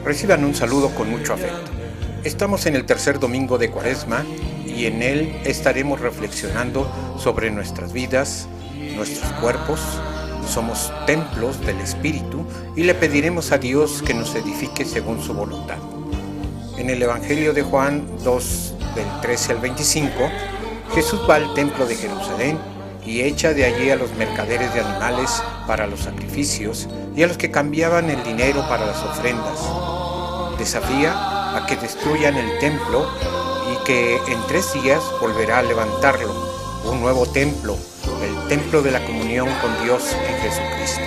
Reciban un saludo con mucho afecto. Estamos en el tercer domingo de Cuaresma y en él estaremos reflexionando sobre nuestras vidas, nuestros cuerpos. Somos templos del Espíritu y le pediremos a Dios que nos edifique según su voluntad. En el Evangelio de Juan 2, del 13 al 25, Jesús va al templo de Jerusalén y echa de allí a los mercaderes de animales para los sacrificios y a los que cambiaban el dinero para las ofrendas. Desafía a que destruyan el templo y que en 3 días volverá a levantarlo, un nuevo templo, el templo de la comunión con Dios en Jesucristo.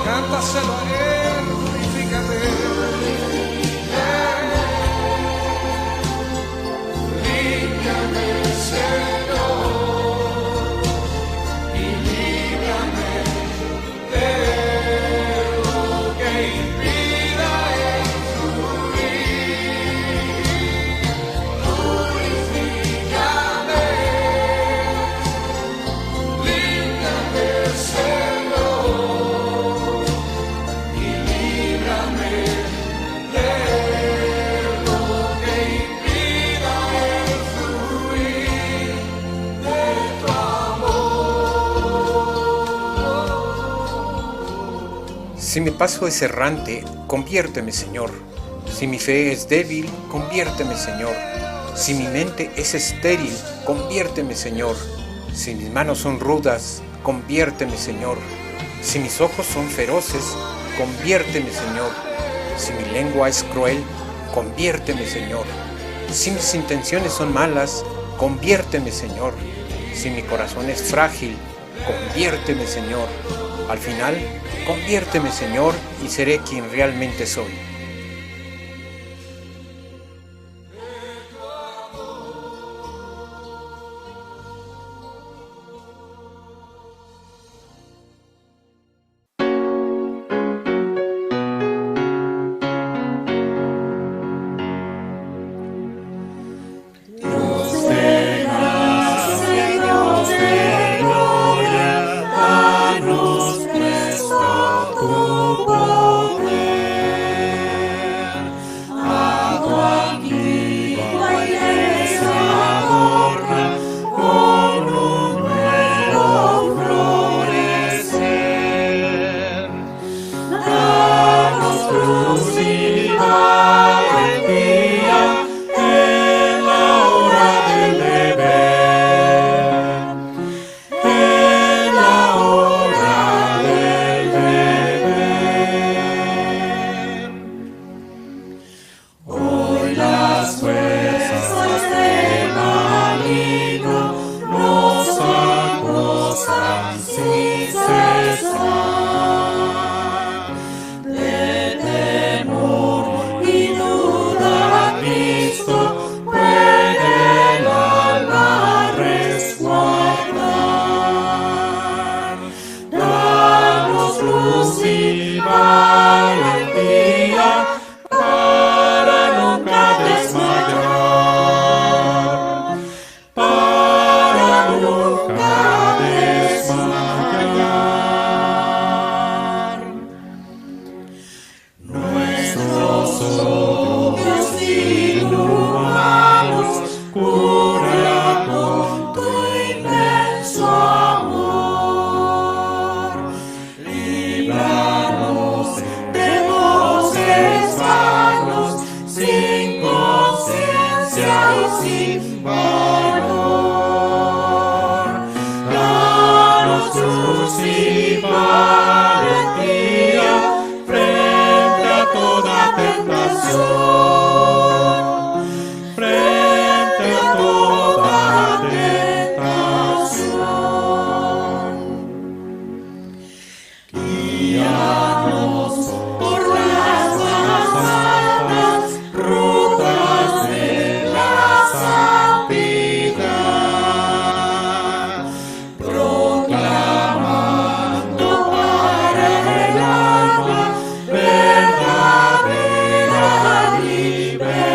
Cántaselo a él, glorifícate. Límpiame, Señor, y líbrame de lo que impida el fluir. Purifícame, límpiame, Señor. Si mi paso es errante, conviérteme, Señor. Si mi fe es débil, conviérteme, Señor. Si mi mente es estéril, conviérteme, Señor. Si mis manos son rudas, conviérteme, Señor. Si mis ojos son feroces, conviérteme, Señor. Si mi lengua es cruel, conviérteme, Señor. Si mis intenciones son malas, conviérteme, Señor. Si mi corazón es frágil, conviérteme, Señor. Al final, conviérteme, Señor, y seré quien realmente soy. luz y valentía frente a toda tentación, frente a toda tentación. Guíanos por las más altas rutas de la santidad, proclamando para el alma verdadera libertad.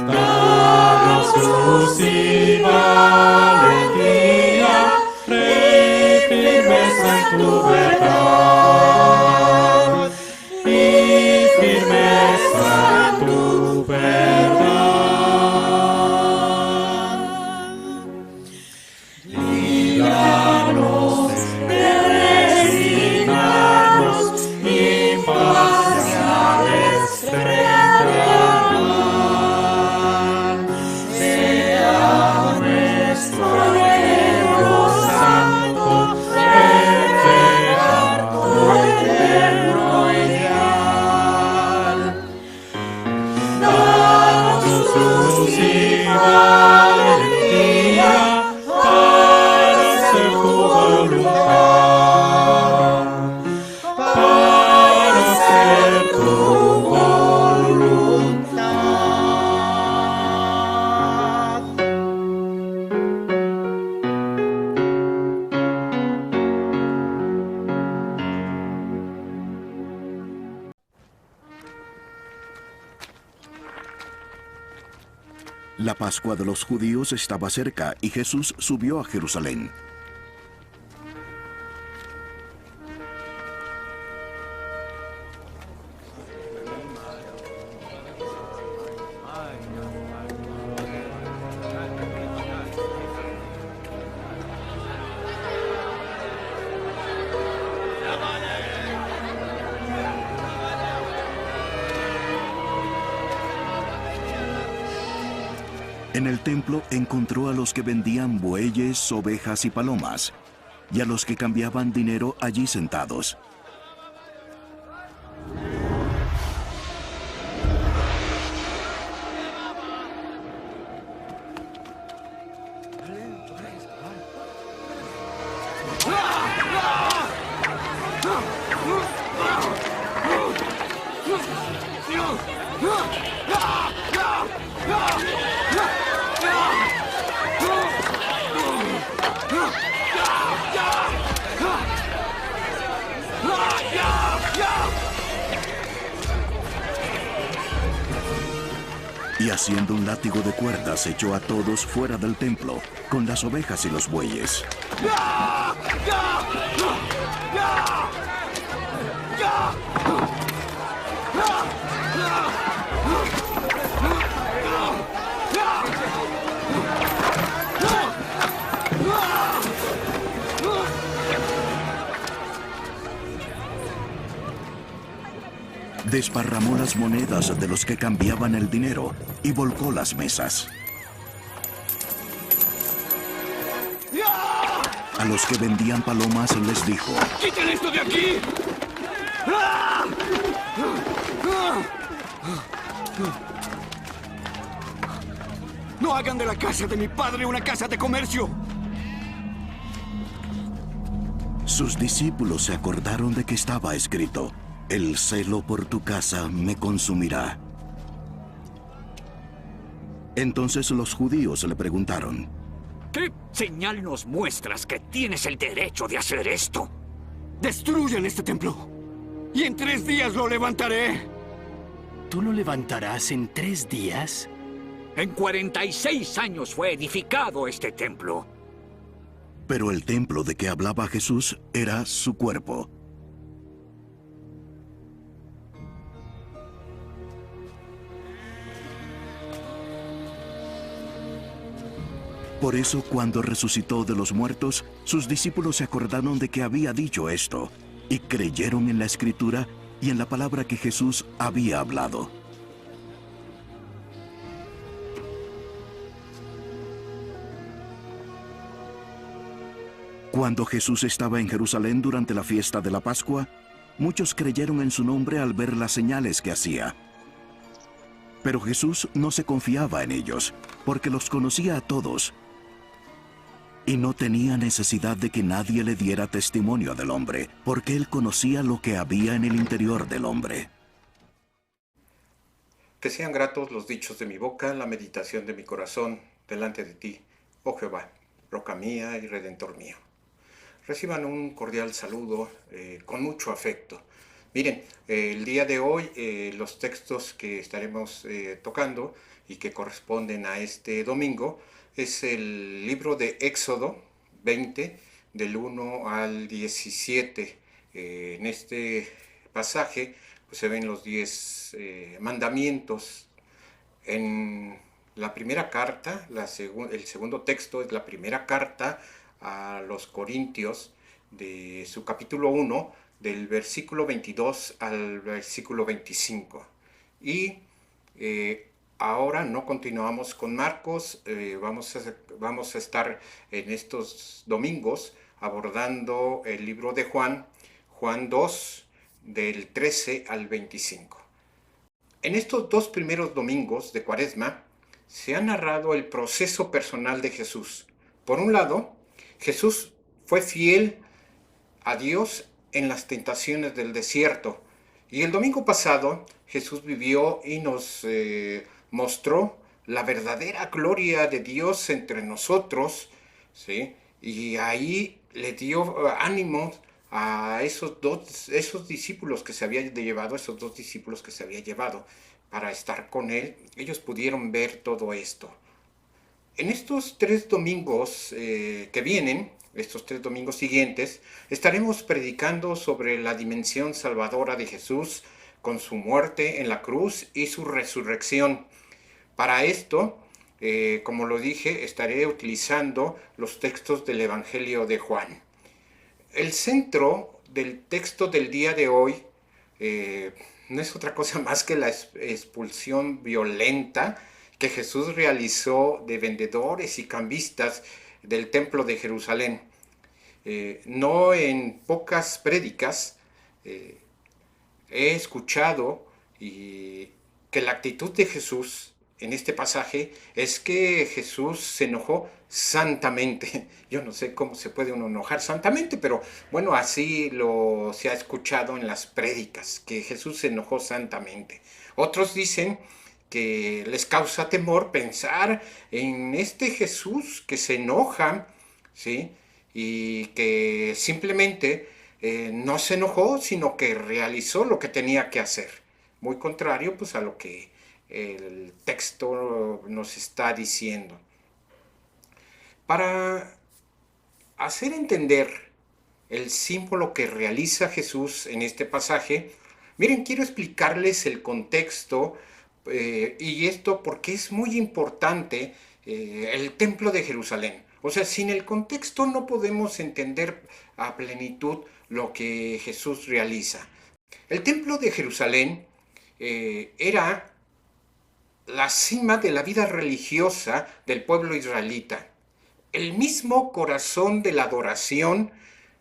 Danos luz y valentía, fe y firmeza en tu verdad, y firmeza en tu verdad. Líbranos de resignarnos imparciales frente al mal. Sea nuestro anhelo santo reflejar tu eterno ideal. Danos luz y valentía para hacer tu voluntad, para hacer tu voluntad. La Pascua de los judíos estaba cerca y Jesús subió a Jerusalén. En el templo encontró a los que vendían bueyes, ovejas y palomas, y a los que cambiaban dinero allí sentados. Y haciendo un látigo de cuerdas echó a todos fuera del templo, con las ovejas y los bueyes. Desparramó las monedas de los que cambiaban el dinero y volcó las mesas. A los que vendían palomas les dijo: ¡Quiten esto de aquí! No hagan de la casa de mi padre una casa de comercio. Sus discípulos se acordaron de que estaba escrito: el celo por tu casa me consumirá. Entonces los judíos le preguntaron: ¿Qué señal nos muestras que tienes el derecho de hacer esto? Destruyan este templo y en 3 días lo levantaré. ¿Tú lo levantarás en 3 días? En 46 años fue edificado este templo. Pero el templo de que hablaba Jesús era su cuerpo. Por eso, cuando resucitó de los muertos, sus discípulos se acordaron de que había dicho esto, y creyeron en la Escritura y en la palabra que Jesús había hablado. Cuando Jesús estaba en Jerusalén durante la fiesta de la Pascua, muchos creyeron en su nombre al ver las señales que hacía. Pero Jesús no se confiaba en ellos, porque los conocía a todos, y no tenía necesidad de que nadie le diera testimonio del hombre, porque él conocía lo que había en el interior del hombre. Que sean gratos los dichos de mi boca, la meditación de mi corazón, delante de ti, oh Jehová, roca mía y redentor mío. Reciban un cordial saludo con mucho afecto. Miren, el día de hoy los textos que estaremos tocando y que corresponden a este domingo es el libro de Éxodo 20, del 1 al 17. En este pasaje pues, se ven los 10 mandamientos. En la primera carta, el segundo texto es la primera carta a los Corintios de su capítulo 1, del versículo 22 al versículo 25. Y ahora no continuamos con Marcos, vamos a estar en estos domingos abordando el libro de Juan 2, del 13 al 25. En estos dos primeros domingos de Cuaresma se ha narrado el proceso personal de Jesús. Por un lado, Jesús fue fiel a Dios en las tentaciones del desierto. Y el domingo pasado Jesús vivió y nos mostró la verdadera gloria de Dios entre nosotros, ¿sí? Y ahí le dio ánimo a esos dos discípulos que se había llevado para estar con él. Ellos pudieron ver todo esto. En estos 3 domingos que vienen, estos 3 domingos siguientes, estaremos predicando sobre la dimensión salvadora de Jesús con su muerte en la cruz y su resurrección. Para esto, como lo dije, estaré utilizando los textos del Evangelio de Juan. El centro del texto del día de hoy no es otra cosa más que la expulsión violenta que Jesús realizó de vendedores y cambistas del templo de Jerusalén. No en pocas prédicas he escuchado que la actitud de Jesús en este pasaje es que Jesús se enojó santamente. Yo no sé cómo se puede uno enojar santamente, pero bueno, así se ha escuchado en las prédicas, que Jesús se enojó santamente. Otros dicen que les causa temor pensar en este Jesús que se enoja, ¿sí? Y que simplemente no se enojó, sino que realizó lo que tenía que hacer. Muy contrario pues, a lo que el texto nos está diciendo. Para hacer entender el símbolo que realiza Jesús en este pasaje, miren, quiero explicarles el contexto y esto porque es muy importante el templo de Jerusalén. O sea, sin el contexto no podemos entender a plenitud lo que Jesús realiza. El templo de Jerusalén era la cima de la vida religiosa del pueblo israelita, el mismo corazón de la adoración,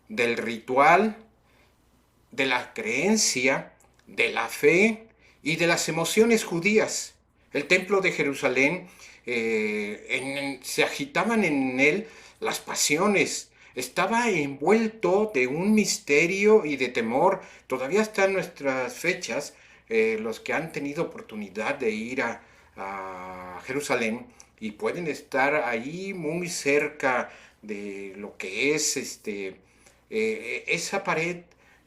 del ritual, de la creencia, de la fe y de las emociones judías. El templo de Jerusalén, se agitaban en él las pasiones, estaba envuelto de un misterio y de temor. Todavía hasta en nuestras fechas, los que han tenido oportunidad de ir a Jerusalén y pueden estar ahí muy cerca de lo que es esa pared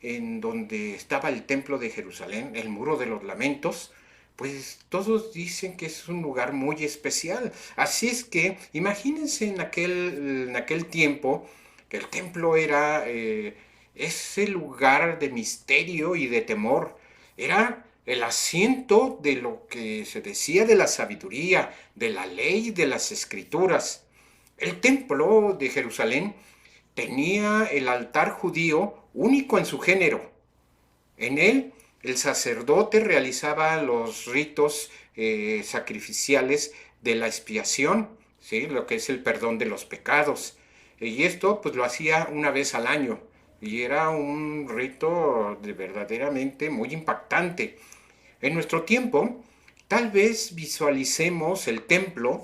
en donde estaba el templo de Jerusalén, el muro de los lamentos, pues todos dicen que es un lugar muy especial. Así es que imagínense en aquel tiempo que el templo era ese lugar de misterio y de temor. Era el asiento de lo que se decía de la sabiduría, de la ley, de las escrituras. El templo de Jerusalén tenía el altar judío único en su género. En él el sacerdote realizaba los ritos sacrificiales de la expiación, ¿sí? Lo que es el perdón de los pecados. Y esto pues lo hacía una vez al año y era un rito verdaderamente muy impactante. En nuestro tiempo, tal vez visualicemos el templo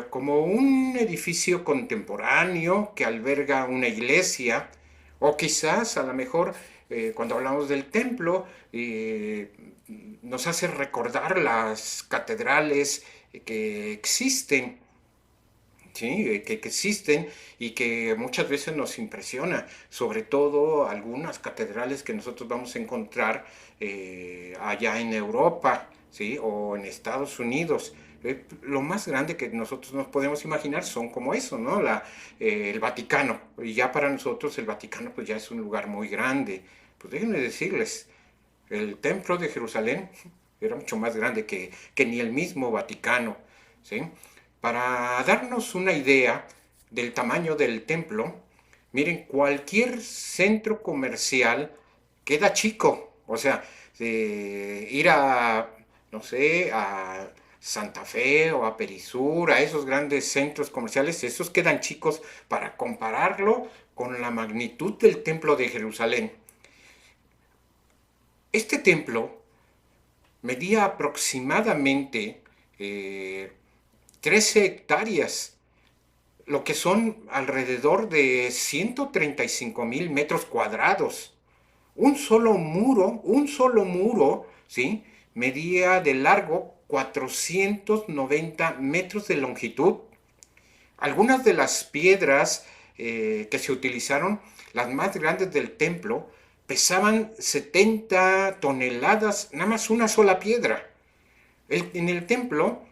como un edificio contemporáneo que alberga una iglesia, o quizás a lo mejor cuando hablamos del templo nos hace recordar las catedrales que existen, ¿sí? Que existen y que muchas veces nos impresiona, sobre todo algunas catedrales que nosotros vamos a encontrar allá en Europa, ¿sí? O en Estados Unidos. Lo más grande que nosotros nos podemos imaginar son como eso, ¿no? El Vaticano. Y ya para nosotros el Vaticano pues ya es un lugar muy grande. Pues déjenme decirles, el templo de Jerusalén era mucho más grande que ni el mismo Vaticano, ¿sí? Para darnos una idea del tamaño del templo, miren, cualquier centro comercial queda chico. O sea, ir a, no sé, a Santa Fe o a Perisur, a esos grandes centros comerciales, esos quedan chicos para compararlo con la magnitud del templo de Jerusalén. Este templo medía aproximadamente 13 hectáreas, lo que son alrededor de 135,000 metros cuadrados. Un solo muro, ¿sí? Medía de largo 490 metros de longitud. Algunas de las piedras que se utilizaron, las más grandes del templo, pesaban 70 toneladas, nada más una sola piedra. En el templo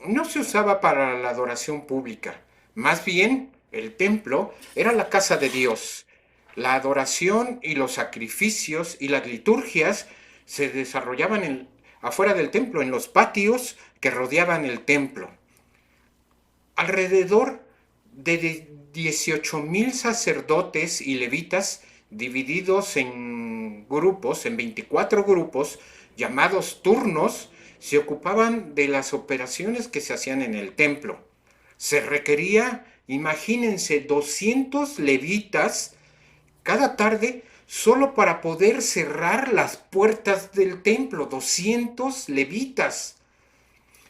no se usaba para la adoración pública, más bien el templo era la casa de Dios. La adoración y los sacrificios y las liturgias se desarrollaban afuera del templo, en los patios que rodeaban el templo. Alrededor de 18,000 sacerdotes y levitas, divididos en grupos, en 24 grupos, llamados turnos, se ocupaban de las operaciones que se hacían en el templo. Se requería, imagínense, 200 levitas cada tarde solo para poder cerrar las puertas del templo. 200 levitas.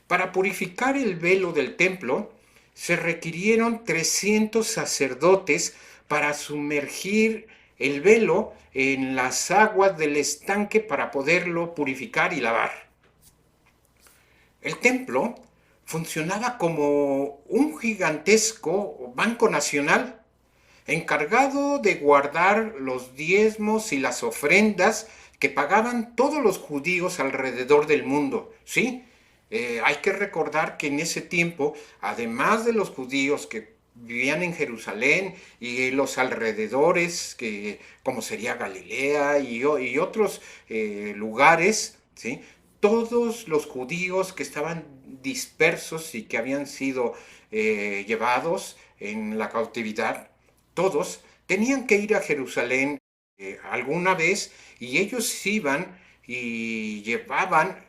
Para purificar el velo del templo se requirieron 300 sacerdotes para sumergir el velo en las aguas del estanque para poderlo purificar y lavar. El templo funcionaba como un gigantesco banco nacional encargado de guardar los diezmos y las ofrendas que pagaban todos los judíos alrededor del mundo, ¿sí? Hay que recordar que en ese tiempo, además de los judíos que vivían en Jerusalén y los alrededores, como sería Galilea y otros lugares, ¿sí? Todos los judíos que estaban dispersos y que habían sido llevados en la cautividad, todos tenían que ir a Jerusalén alguna vez, y ellos iban y llevaban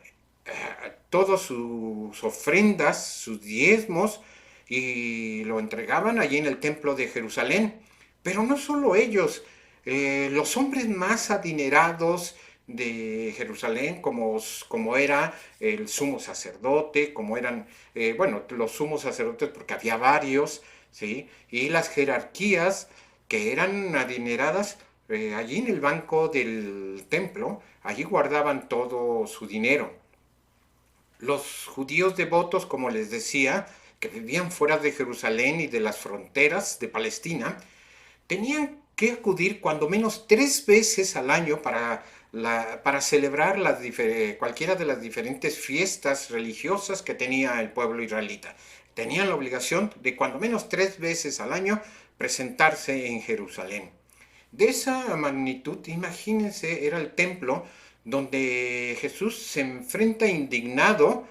todas sus ofrendas, sus diezmos, y lo entregaban allí en el templo de Jerusalén. Pero no solo ellos, los hombres más adinerados de Jerusalén, como era el sumo sacerdote, como eran, los sumos sacerdotes, porque había varios, ¿sí? Y las jerarquías que eran adineradas, allí en el banco del templo, allí guardaban todo su dinero. Los judíos devotos, como les decía, que vivían fuera de Jerusalén y de las fronteras de Palestina, tenían que acudir cuando menos 3 veces al año para celebrar cualquiera de las diferentes fiestas religiosas que tenía el pueblo israelita. Tenían la obligación de cuando menos 3 veces al año presentarse en Jerusalén. De esa magnitud, imagínense, era el templo donde Jesús se enfrenta indignado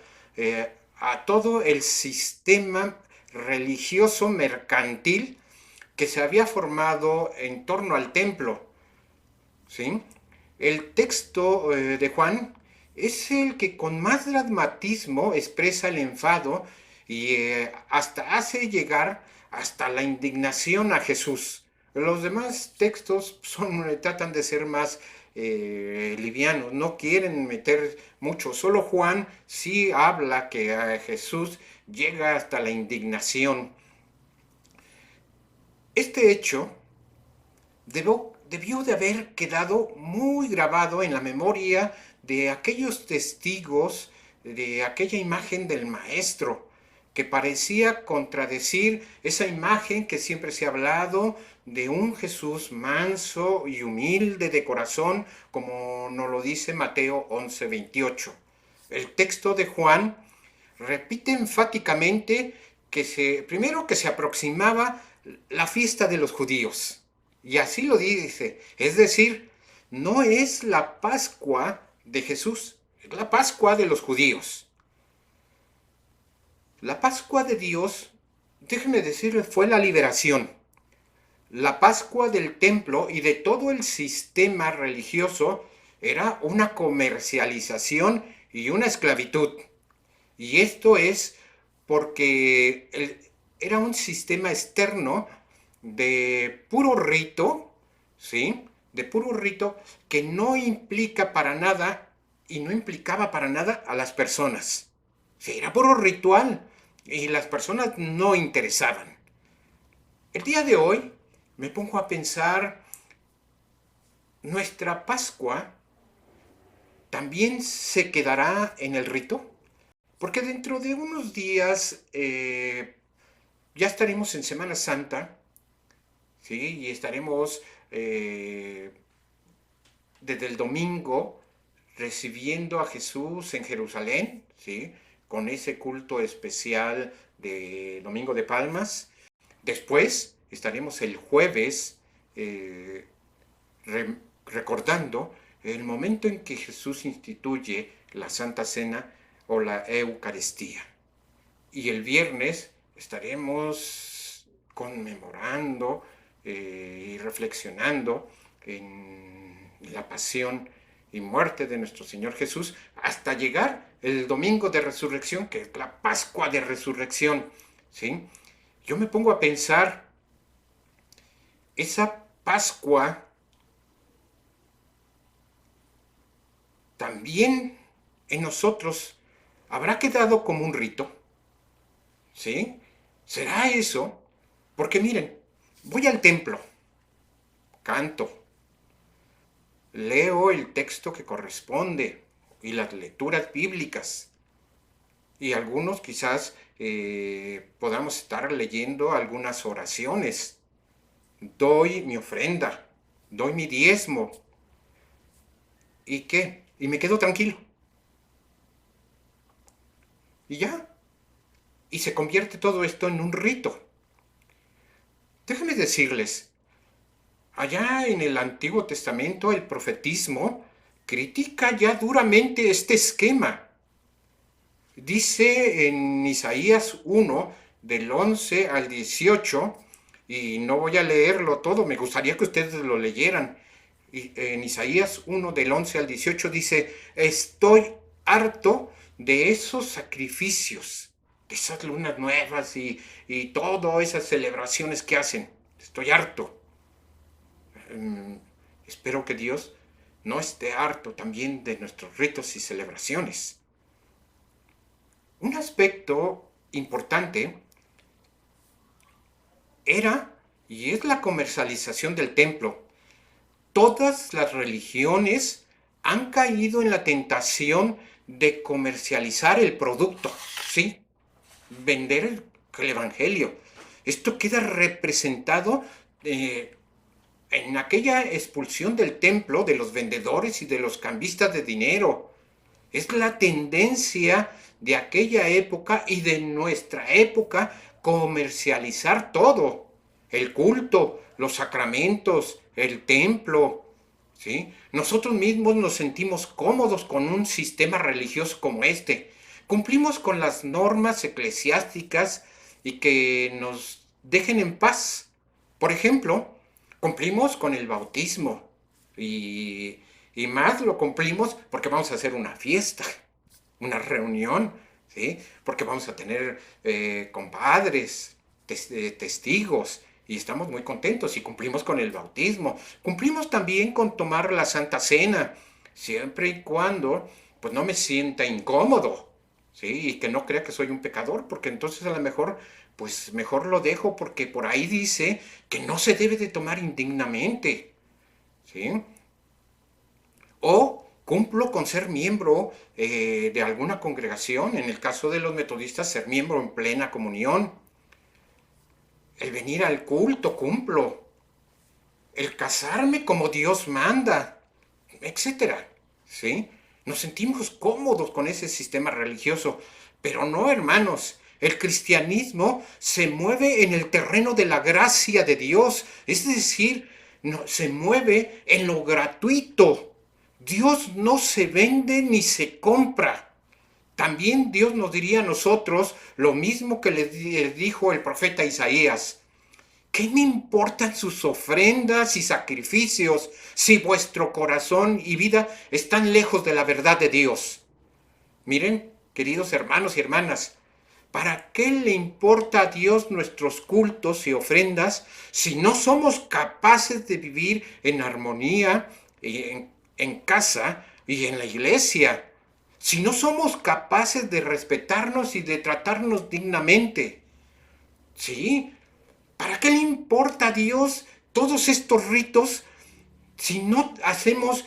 a todo el sistema religioso mercantil que se había formado en torno al templo, ¿sí? El texto de Juan es el que con más dramatismo expresa el enfado y hasta hace llegar hasta la indignación a Jesús. Los demás textos tratan de ser más livianos, no quieren meter mucho. Solo Juan sí habla que a Jesús llega hasta la indignación. Este hecho debió de haber quedado muy grabado en la memoria de aquellos testigos de aquella imagen del Maestro, que parecía contradecir esa imagen que siempre se ha hablado de un Jesús manso y humilde de corazón, como nos lo dice Mateo 11:28. El texto de Juan repite enfáticamente primero que se aproximaba la fiesta de los judíos. Y así lo dice, es decir, no es la Pascua de Jesús, es la Pascua de los judíos. La Pascua de Dios, déjeme decirle, fue la liberación. La Pascua del templo y de todo el sistema religioso era una comercialización y una esclavitud. Y esto es porque era un sistema externo de puro rito, ¿sí? De puro rito que no implica para nada y no implicaba para nada a las personas. Sí, era puro ritual y las personas no interesaban. El día de hoy me pongo a pensar, ¿nuestra Pascua también se quedará en el rito? Porque dentro de unos días ya estaremos en Semana Santa, ¿sí? Y estaremos desde el domingo recibiendo a Jesús en Jerusalén, ¿sí? Con ese culto especial de Domingo de Palmas. Después estaremos el jueves recordando el momento en que Jesús instituye la Santa Cena o la Eucaristía. Y el viernes estaremos conmemorando y reflexionando en la pasión y muerte de nuestro Señor Jesús hasta llegar el domingo de resurrección, que es la Pascua de Resurrección, ¿sí? Yo me pongo a pensar, esa Pascua también en nosotros habrá quedado como un rito, ¿sí? ¿Será eso? Porque miren, voy al templo, canto, leo el texto que corresponde y las lecturas bíblicas. Y algunos quizás podamos estar leyendo algunas oraciones. Doy mi ofrenda, doy mi diezmo. ¿Y qué? Y me quedo tranquilo. Y ya. Y se convierte todo esto en un rito. Déjenme decirles, allá en el Antiguo Testamento el profetismo critica ya duramente este esquema. Dice en Isaías 1, del 11 al 18, y no voy a leerlo todo, me gustaría que ustedes lo leyeran. En Isaías 1, del 11 al 18 dice, estoy harto de esos sacrificios, de esas lunas nuevas y todas esas celebraciones que hacen. Estoy harto. Espero que Dios no esté harto también de nuestros ritos y celebraciones. Un aspecto importante era y es la comercialización del templo. Todas las religiones han caído en la tentación de comercializar el producto, ¿sí? Vender el evangelio. Esto queda representado en aquella expulsión del templo de los vendedores y de los cambistas de dinero. Es la tendencia de aquella época y de nuestra época comercializar todo. El culto, los sacramentos, el templo, ¿sí? Nosotros mismos nos sentimos cómodos con un sistema religioso como este. Cumplimos con las normas eclesiásticas y que nos dejen en paz. Por ejemplo, cumplimos con el bautismo y más lo cumplimos porque vamos a hacer una fiesta, una reunión, ¿sí? Porque vamos a tener compadres, testigos y estamos muy contentos y cumplimos con el bautismo. Cumplimos también con tomar la Santa Cena, siempre y cuando pues no me sienta incómodo, ¿sí? Y que no crea que soy un pecador, porque entonces a lo mejor pues mejor lo dejo, porque por ahí dice que no se debe de tomar indignamente, ¿sí? O cumplo con ser miembro de alguna congregación, en el caso de los metodistas, ser miembro en plena comunión. El venir al culto, cumplo. El casarme como Dios manda, etcétera, ¿sí? Nos sentimos cómodos con ese sistema religioso, pero no, hermanos. El cristianismo se mueve en el terreno de la gracia de Dios, es decir, no, se mueve en lo gratuito. Dios no se vende ni se compra. También Dios nos diría a nosotros lo mismo que le dijo el profeta Isaías. ¿Qué me importan sus ofrendas y sacrificios si vuestro corazón y vida están lejos de la verdad de Dios? Miren, queridos hermanos y hermanas, ¿para qué le importa a Dios nuestros cultos y ofrendas si no somos capaces de vivir en armonía en casa y en la iglesia? Si no somos capaces de respetarnos y de tratarnos dignamente, ¿sí? ¿Para qué le importa a Dios todos estos ritos si no hacemos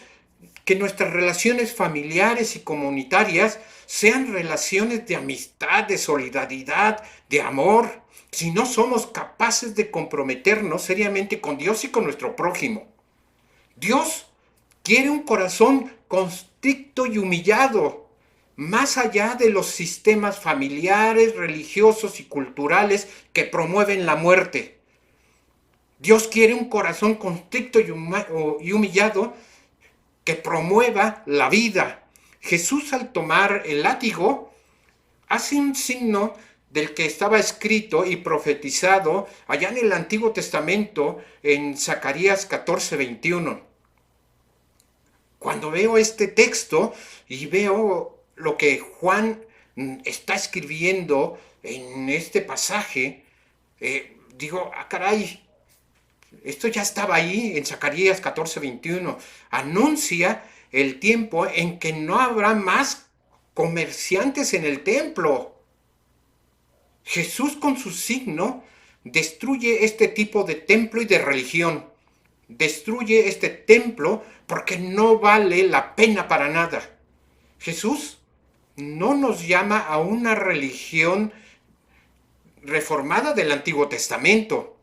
que nuestras relaciones familiares y comunitarias sean relaciones de amistad, de solidaridad, de amor, si no somos capaces de comprometernos seriamente con Dios y con nuestro prójimo? Dios quiere un corazón constricto y humillado, más allá de los sistemas familiares, religiosos y culturales que promueven la muerte. Dios quiere un corazón constricto y humillado que promueva la vida. Jesús, al tomar el látigo, hace un signo del que estaba escrito y profetizado allá en el Antiguo Testamento, en Zacarías 14:21. Cuando veo este texto y veo lo que Juan está escribiendo en este pasaje, digo, caray, esto ya estaba ahí en Zacarías 14:21. Anuncia el tiempo en que no habrá más comerciantes en el templo. Jesús, con su signo, destruye este tipo de templo y de religión. Destruye este templo porque no vale la pena para nada. Jesús no nos llama a una religión reformada del Antiguo Testamento.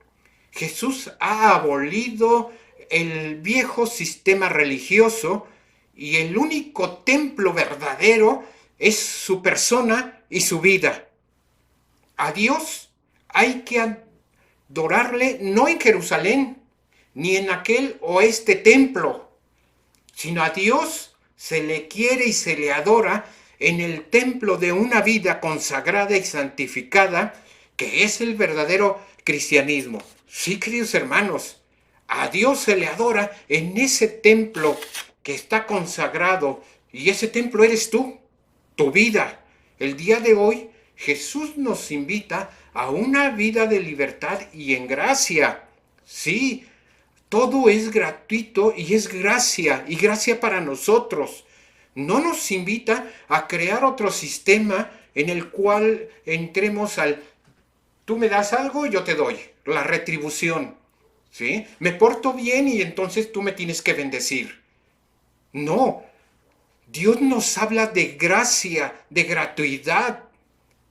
Jesús ha abolido el viejo sistema religioso y el único templo verdadero es su persona y su vida. A Dios hay que adorarle no en Jerusalén, ni en aquel o este templo, sino a Dios se le quiere y se le adora en el templo de una vida consagrada y santificada, que es el verdadero cristianismo. Sí, queridos hermanos, a Dios se le adora en ese templo que está consagrado, y ese templo eres tú, tu vida. El día de hoy Jesús nos invita a una vida de libertad y en gracia. Sí, todo es gratuito y es gracia, y gracia para nosotros. No nos invita a crear otro sistema en el cual entremos al tú me das algo y yo te doy, la retribución, ¿sí? Me porto bien y entonces tú me tienes que bendecir. No, Dios nos habla de gracia, de gratuidad,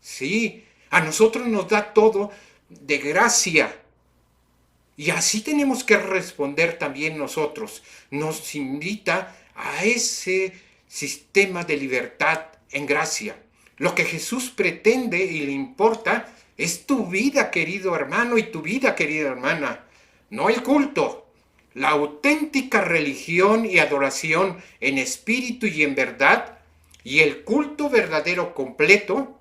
¿sí? A nosotros nos da todo de gracia. Y así tenemos que responder también nosotros. Nos invita a ese sistema de libertad en gracia. Lo que Jesús pretende y le importa es tu vida, querido hermano, y tu vida, querida hermana. No el culto. La auténtica religión y adoración en espíritu y en verdad, y el culto verdadero completo,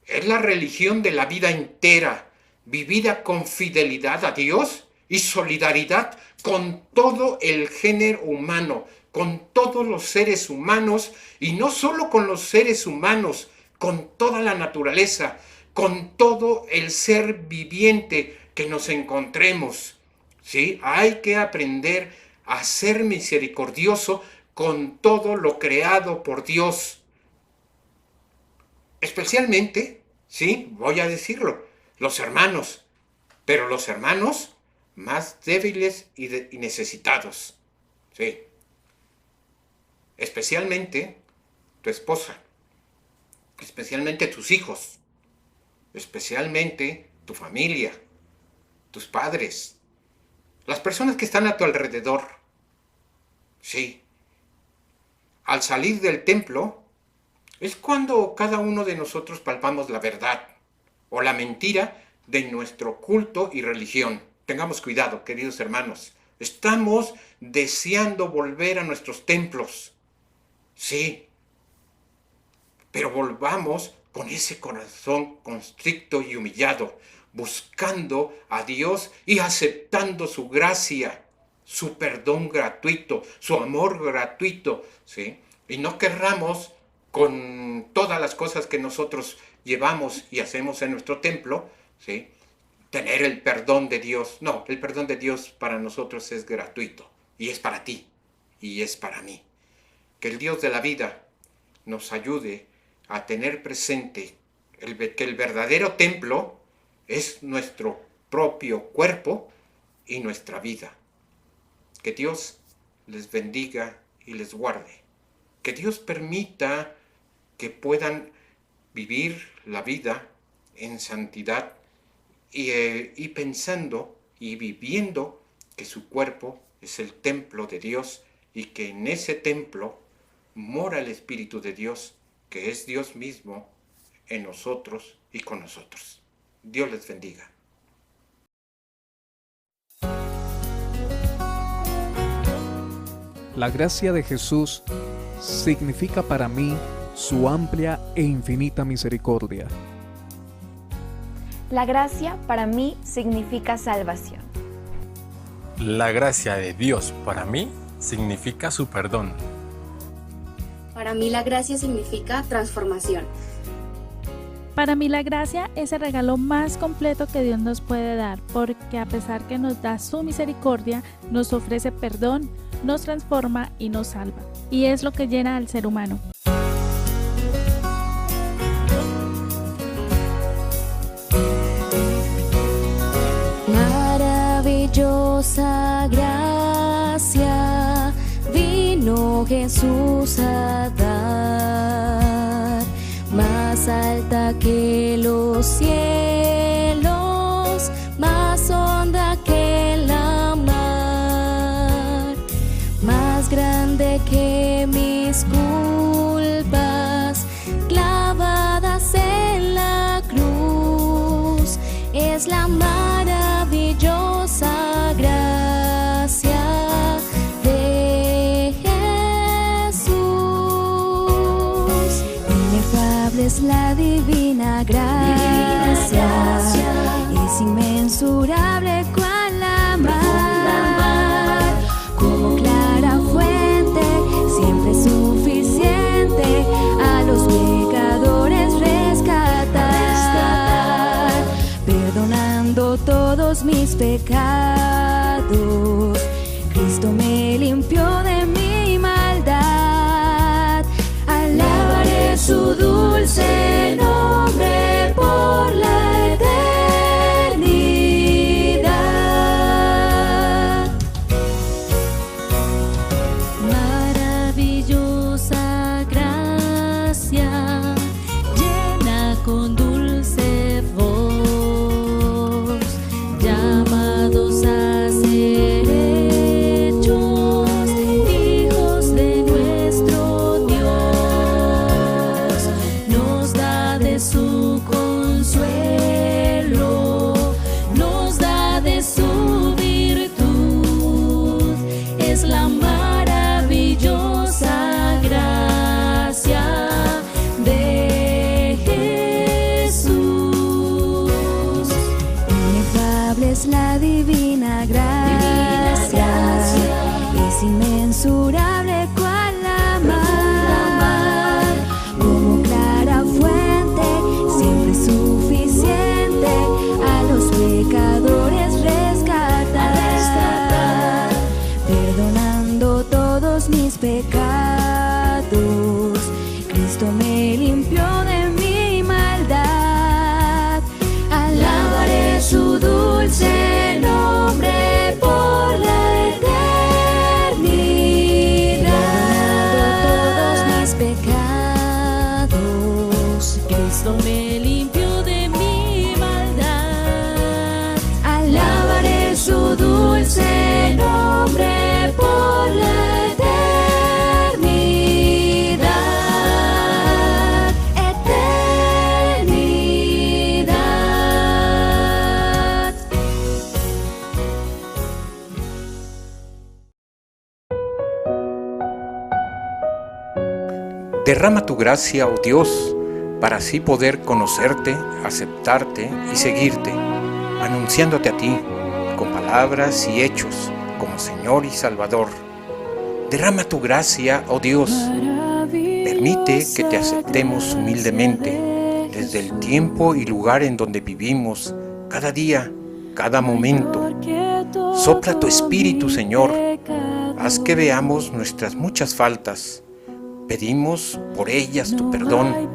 es la religión de la vida entera, vivida con fidelidad a Dios y solidaridad con todo el género humano, con todos los seres humanos, y no solo con los seres humanos, con toda la naturaleza, con todo el ser viviente que nos encontremos. ¿Sí? Hay que aprender a ser misericordioso con todo lo creado por Dios. Especialmente, sí, voy a decirlo, los hermanos, pero los hermanos más débiles y necesitados. Sí. Especialmente tu esposa, especialmente tus hijos, especialmente tu familia, tus padres, las personas que están a tu alrededor. Sí. Al salir del templo es cuando cada uno de nosotros palpamos la verdad o la mentira de nuestro culto y religión. Tengamos cuidado, queridos hermanos. Estamos deseando volver a nuestros templos. Sí. Pero volvamos con ese corazón constricto y humillado, buscando a Dios y aceptando su gracia, su perdón gratuito, su amor gratuito, ¿sí? Y no querramos con todas las cosas que nosotros llevamos y hacemos en nuestro templo, ¿sí?, tener el perdón de Dios. No, el perdón de Dios para nosotros es gratuito y es para ti y es para mí. Que el Dios de la vida nos ayude a tener presente que el verdadero templo es nuestro propio cuerpo y nuestra vida. Que Dios les bendiga y les guarde. Que Dios permita que puedan vivir la vida en santidad y pensando y viviendo que su cuerpo es el templo de Dios y que en ese templo mora el Espíritu de Dios, que es Dios mismo en nosotros y con nosotros. Dios les bendiga. La gracia de Jesús significa para mí su amplia e infinita misericordia. La gracia para mí significa salvación. La gracia de Dios para mí significa su perdón. Para mí la gracia significa transformación. Para mí la gracia es el regalo más completo que Dios nos puede dar, porque a pesar que nos da su misericordia, nos ofrece perdón, nos transforma y nos salva. Y es lo que llena al ser humano. Maravillosa gracia vino Jesús a dar, más alta que los cielos, más honda que la mar, más grande que mis culpas clavadas en la cruz. Es la maravillosa gracia de Jesús. Inefable es la divina gracia, es inmensurable cual la mar, como clara fuente, siempre suficiente a los pecadores rescatar, perdonando todos mis pecados. Cristo me limpió de mi maldad. Alabaré su dulce nombre por la eternidad. Maravillosa gracia, llena con dulce voz, llamados a ser hechos hijos de nuestro Dios, nos da de su consuelo, nos da de su virtud. Es la maravillosa gracia de Jesús. Inefable es la divina gracia, es inmensurable cual la mar, como clara fuente, siempre suficiente Derrama tu gracia, oh Dios, para así poder conocerte, aceptarte y seguirte, anunciándote a ti con palabras y hechos como Señor y Salvador. Derrama tu gracia, oh Dios. Permite que te aceptemos humildemente desde el tiempo y lugar en donde vivimos, cada día, cada momento. Sopla tu espíritu, Señor. Haz que veamos nuestras muchas faltas. Pedimos por ellas tu perdón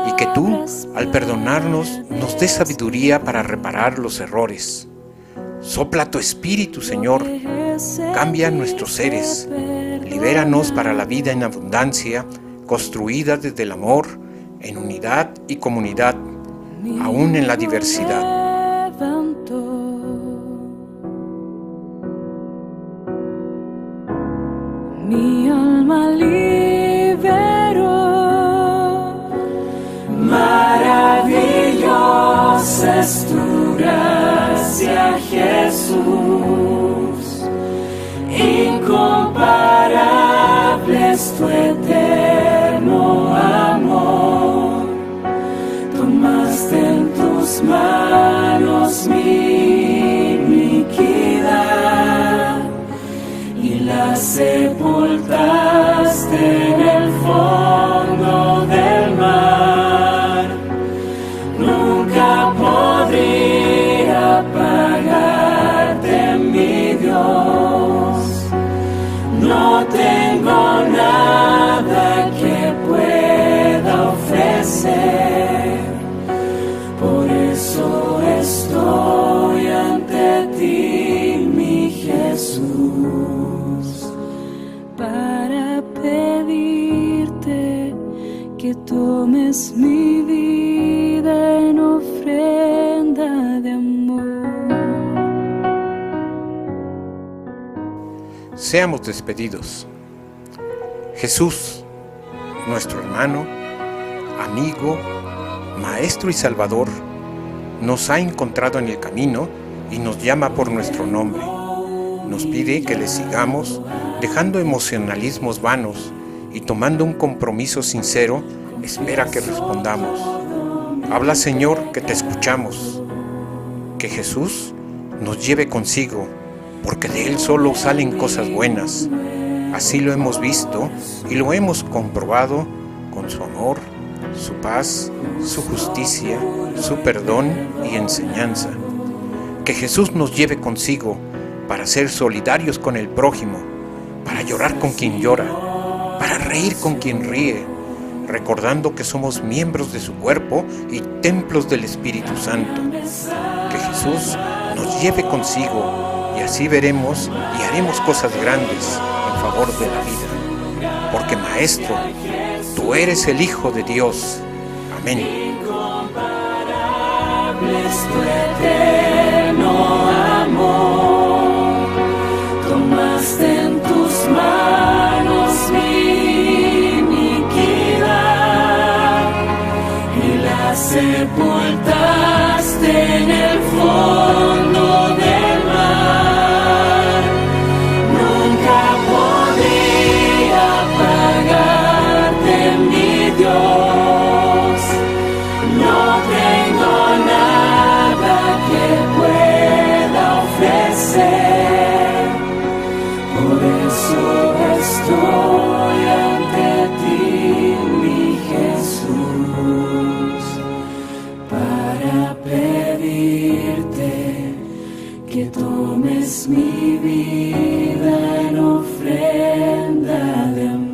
y que tú, al perdonarnos, nos des sabiduría para reparar los errores. Sopla tu espíritu, Señor. Cambia nuestros seres. Libéranos para la vida en abundancia, construida desde el amor, en unidad y comunidad, aún en la diversidad. Mi alma liberó. Maravillosa es tu gracia, Jesús. Incomparable es tu eterno amor. Tomaste en tus manos mi iniquidad y la sepultaste en el fondo del mar. Nunca podría pagarte, mi Dios. No tengo nada que pueda ofrecer. Por eso estoy ante ti, mi Jesús, para pedirte que tomes mi vida en ofrenda de amor. Seamos despedidos. Jesús, nuestro hermano, amigo, Maestro y Salvador, nos ha encontrado en el camino y nos llama por nuestro nombre. Nos pide que le sigamos, dejando emocionalismos vanos y tomando un compromiso sincero, espera que respondamos. Habla, Señor, que te escuchamos. Que Jesús nos lleve consigo, porque de Él solo salen cosas buenas. Así lo hemos visto y lo hemos comprobado con su amor, su paz, su justicia, su perdón y enseñanza. Que Jesús nos lleve consigo para ser solidarios con el prójimo, para llorar con quien llora, para reír con quien ríe, recordando que somos miembros de su cuerpo y templos del Espíritu Santo. Que Jesús nos lleve consigo y así veremos y haremos cosas grandes en favor de la vida. Porque Maestro, tú eres el Hijo de Dios. Amén. Incomparable es tu eterno amor. Tomaste en tus manos mi iniquidad y la sepultaste en el fondo del mar. Nunca podría pagarte, mi Dios. No tengo nada que pueda ofrecer. Por eso estoy ante ti, mi Jesús, para pedirte que tomes mi vida en ofrenda de amor.